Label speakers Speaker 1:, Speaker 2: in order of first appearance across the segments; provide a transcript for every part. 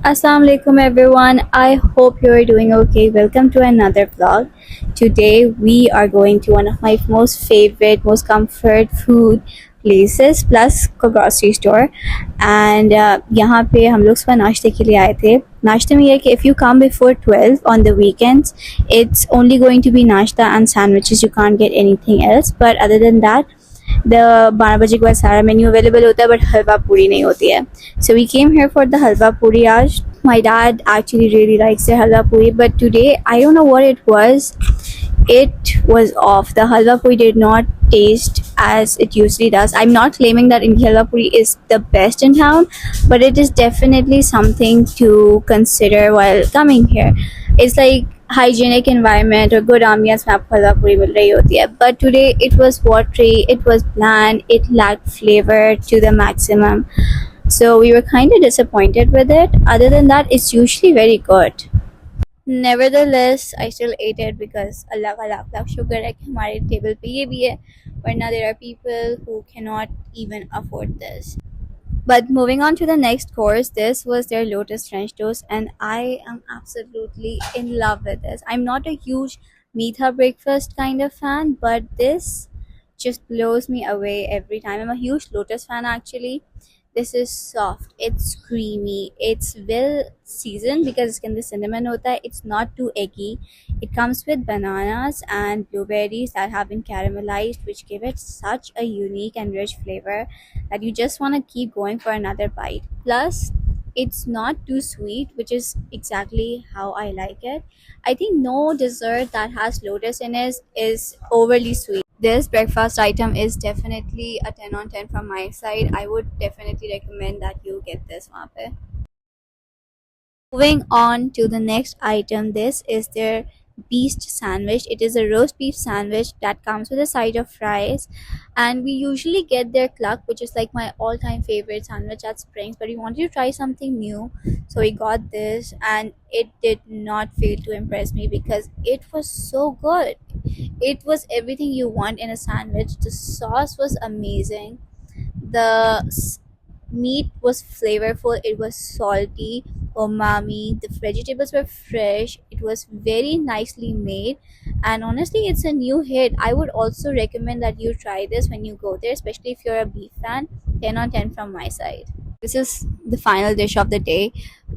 Speaker 1: Assalamu alaikum everyone. I hope you are doing okay. Welcome to another vlog. Today we are going to one of my most favorite, most comfort food places plus grocery store. And यहाँ पे हम लोग सुबह नाश्ते के लिए आए थे. नाश्ते में ये है कि if you come before 12 on the weekends, it's only going to be nashta and sandwiches. You can't get anything else. But other than that, the 12 बजे के बाद सारा मेन्यू अवेलेबल होता है बट हलवा पूरी नहीं होती है. So we came here for the halwa puri आज. My dad actually really likes the halwa puri, but today I don't know what it was. It was off. The halwa puri did not taste as it usually does. I'm not claiming that Indian halwa puri is the best in town, but it is definitely something to consider while coming here. It's like hygienic environment or good ambience में आपको हलवा पूरी मिल रही होती है. But today it was watery, it was bland, it lacked flavor to the maximum. So we were kind of disappointed with it. Other than that, it's usually very good. Nevertheless, I still ate it because Allah का लाख लाख शुक्र है कि हमारे table पे ये भी है, वरना there are people who cannot even afford this. But moving on to the next course, this was their lotus French toast, and I am absolutely in love with this. I'm not a huge meetha breakfast kind of fan, but this just blows me away every time. I'm a huge lotus fan actually. This is soft, it's creamy, it's well seasoned because इसके अंदर cinnamon होता है. It's not too eggy. It comes with bananas and blueberries that have been caramelized, which give it such a unique and rich flavor that you just want to keep going for another bite. Plus, it's not too sweet, which is exactly how I like it. I think no dessert that has lotus in it is overly sweet. This breakfast item is definitely a 10 on 10 from my side. I would definitely recommend that you get this वहाँ पे. Moving on to the next item, this is their beast sandwich. It is a roast beef sandwich that comes with a side of fries, and we usually get their cluck, which is like my all-time favorite sandwich at Springs, but we wanted to try something new, so we got this, and it did not fail to impress me because it was so good. It was everything you want in a sandwich. The sauce was amazing. The meat was flavorful, it was salty, umami, the vegetables were fresh, it was very nicely made, and honestly it's a new hit. I would also recommend that you try this when you go there, especially if you're a beef fan. 10 on 10 from my side. This is the final dish of the day.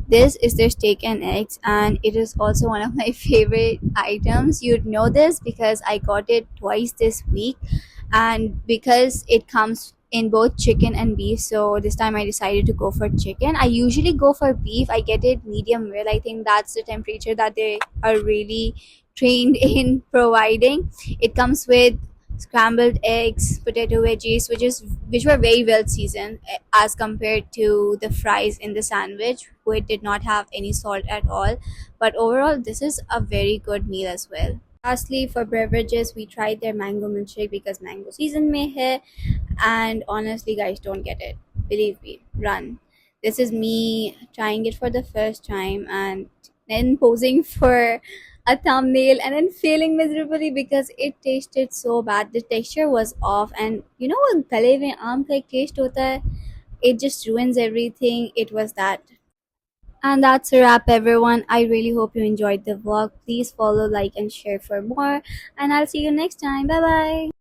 Speaker 1: This is their steak and eggs, and it is also one of my favorite items. You'd know this because I got it twice this week, and because it comes in both chicken and beef, so this time I decided to go for chicken. I usually go for beef. I get it medium well. I think that's the temperature that they are really trained in providing. It comes with scrambled eggs, potato veggies, which were very well seasoned as compared to the fries in the sandwich, which did not have any salt at all. But overall, this is a very good meal as well. Lastly, for beverages, we tried their mango milkshake because mango season mein hai, and honestly, guys, don't get it. Believe me, run. This is me trying it for the first time and then posing for a thumbnail and then failing miserably because it tasted so bad. The texture was off, and you know what gale mein aam ka ek taste hota hai? It just ruins everything. It was that. And that's a wrap, everyone. I really hope you enjoyed the vlog. Please follow, like, and share for more. And I'll see you next time. Bye bye.